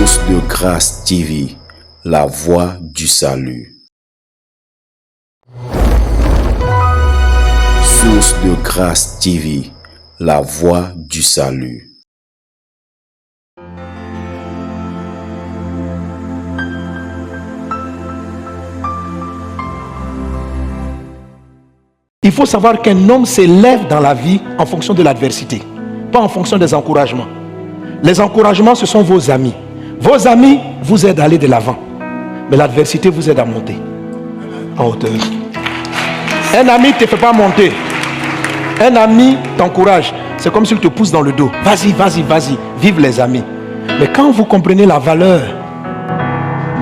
Source de Grâce TV, la voix du salut. Source de Grâce TV, la voix du salut. Il faut savoir qu'un homme s'élève dans la vie en fonction de l'adversité, pas en fonction des encouragements. Les encouragements, ce sont vos amis. Vos amis vous aident à aller de l'avant, mais l'adversité vous aide à monter en hauteur. Un ami ne te fait pas monter. Un ami t'encourage. C'est comme s'il te pousse dans le dos. Vas-y, vas-y, vas-y. Vive les amis. Mais quand vous comprenez la valeur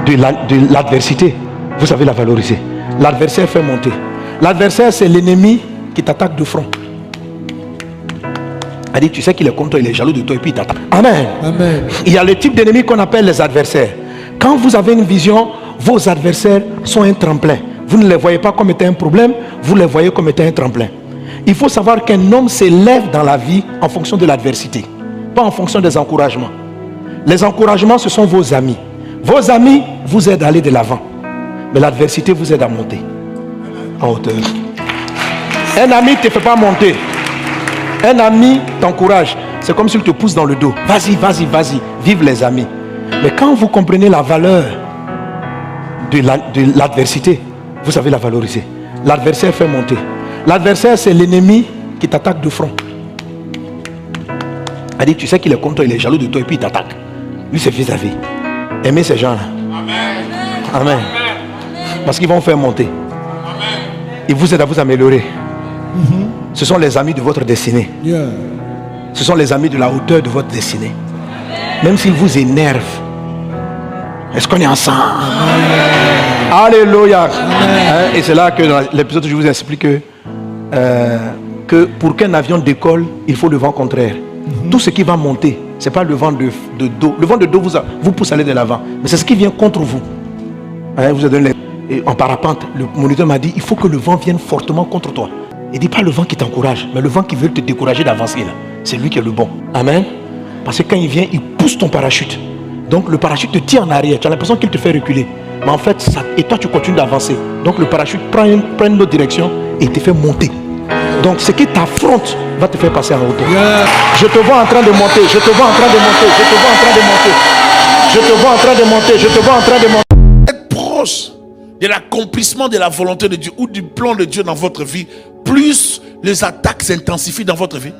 de l'adversité, vous savez la valoriser. L'adversaire fait monter. L'adversaire, c'est l'ennemi qui t'attaque de front. Elle dit, tu sais qu'il est contre toi, il est jaloux de toi et puis il t'attaque. Amen. Amen. Il y a le type d'ennemi qu'on appelle les adversaires. Quand vous avez une vision, vos adversaires sont un tremplin. Vous ne les voyez pas comme étant un problème, vous les voyez comme étant un tremplin. Il faut savoir qu'un homme s'élève dans la vie en fonction de l'adversité, pas en fonction des encouragements. Les encouragements, ce sont vos amis. Vos amis vous aident à aller de l'avant, mais l'adversité vous aide à monter en hauteur. Un ami ne te fait pas monter. Un ami t'encourage. C'est comme s'il te pousse dans le dos. Vas-y, vas-y, vas-y. Vive les amis. Mais quand vous comprenez la valeur de l'adversité, vous savez la valoriser. L'adversaire fait monter. L'adversaire, c'est l'ennemi qui t'attaque de front. Elle dit, tu sais qu'il est contre toi, il est jaloux de toi et puis il t'attaque. Lui, c'est vis-à-vis. Aimez ces gens-là. Amen. Amen. Parce qu'ils vont faire monter. Ils vous aident à vous améliorer. Ce sont les amis de votre destinée. Ce sont les amis de la hauteur de votre destinée. Même s'ils vous énervent. Est-ce qu'on est ensemble? Alléluia. Et c'est là que dans l'épisode je vous explique que pour qu'un avion décolle, il faut le vent contraire. Tout ce qui va monter, ce n'est pas le vent de dos. Le vent de dos vous pousse à aller de l'avant. Mais c'est ce qui vient contre vous. Vous avez en parapente, le moniteur m'a dit, il faut que le vent vienne fortement contre toi. Il dit pas le vent qui t'encourage, mais le vent qui veut te décourager d'avancer là. C'est lui qui est le bon. Amen. Parce que quand il vient, il pousse ton parachute. Donc le parachute te tire en arrière. Tu as l'impression qu'il te fait reculer. Mais en fait, et toi tu continues d'avancer. Donc le parachute prend une autre direction et te fait monter. Donc ce qui t'affronte va te faire passer en hauteur. Je te vois en train de monter. Je te vois en train de monter. Je te vois en train de monter. Je te vois en train de monter. Je te vois en train de monter. Être proche de l'accomplissement de la volonté de Dieu ou du plan de Dieu dans votre vie, plus les attaques s'intensifient dans votre vie.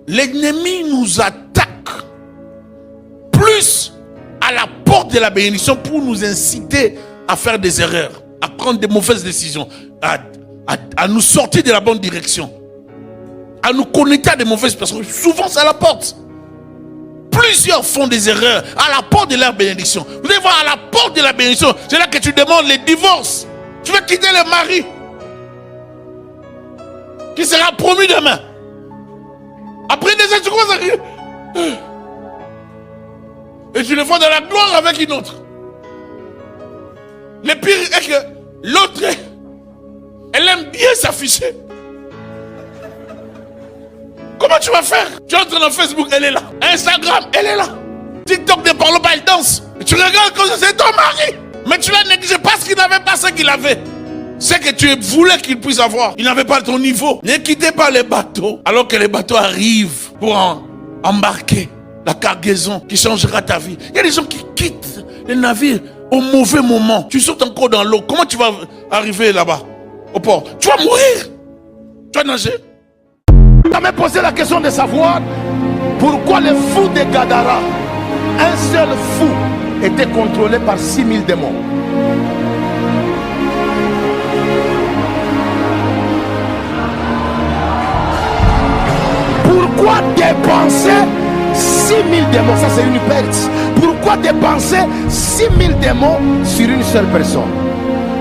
L'ennemi nous attaque plus à la porte de la bénédiction pour nous inciter à faire des erreurs, à prendre des mauvaises décisions, à nous sortir de la bonne direction, à nous connecter à des mauvaises personnes. Souvent c'est à la porte. Plusieurs font des erreurs à la porte de leur bénédiction. Vous allez voir, à la porte de la bénédiction, c'est là que tu demandes les divorces. Tu veux quitter le mari qui sera promu demain. Après des années, tu commences à rire. Et tu le vois dans la gloire avec une autre. Le pire est que l'autre, elle aime bien s'afficher. Comment tu vas faire? Tu entres dans Facebook, elle est là. Instagram, elle est là. TikTok ne parle pas, elle danse. Et tu regardes comme c'est ton mari. Mais tu l'as négligé parce qu'il n'avait pas ce qu'il avait. C'est que tu voulais qu'il puisse avoir. Il n'avait pas ton niveau. Ne quittez pas les bateaux alors que les bateaux arrivent pour embarquer la cargaison qui changera ta vie. Il y a des gens qui quittent les navires au mauvais moment. Tu sautes encore dans l'eau. Comment tu vas arriver là-bas au port? Tu vas mourir. Tu vas nager. Tu m'as posé la question de savoir pourquoi les fous de Gadara, un seul fou, était contrôlé par 6000 démons. Pourquoi dépenser 6000 démons? Ça c'est une perte. Pourquoi dépenser 6000 démons sur une seule personne?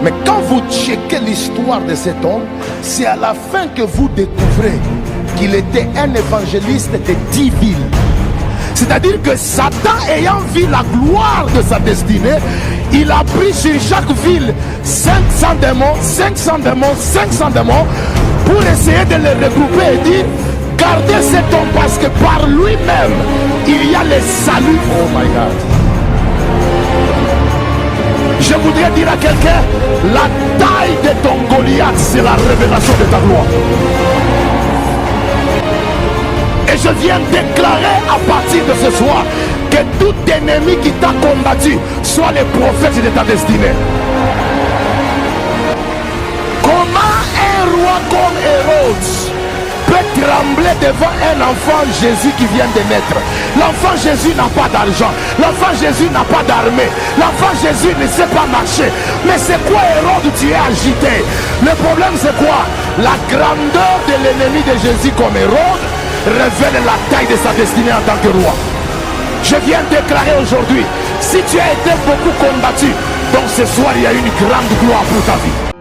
Mais quand vous checkez l'histoire de cet homme, c'est à la fin que vous découvrez qu'il était un évangéliste de 10 villes. C'est-à-dire que Satan, ayant vu la gloire de sa destinée, il a pris sur chaque ville 500 démons, 500 démons, 500 démons, pour essayer de les regrouper et dire, gardez cet homme parce que par lui-même, il y a le salut. salut. Oh my God. Je voudrais dire à quelqu'un, la taille de ton Goliath, c'est la révélation de ta gloire. Et je viens déclarer à partir de ce soir que tout ennemi qui t'a combattu soit le prophète de ta destinée. Comment un roi comme Hérode peut trembler devant un enfant Jésus qui vient de naître? L'enfant Jésus n'a pas d'argent, l'enfant Jésus n'a pas d'armée, l'enfant Jésus ne sait pas marcher. Mais c'est quoi Hérode? Tu es agité. Le problème c'est quoi? La grandeur de l'ennemi de Jésus comme Hérode révèle la taille de sa destinée en tant que roi. Je viens déclarer aujourd'hui, si tu as été beaucoup combattu, donc ce soir il y a une grande gloire pour ta vie.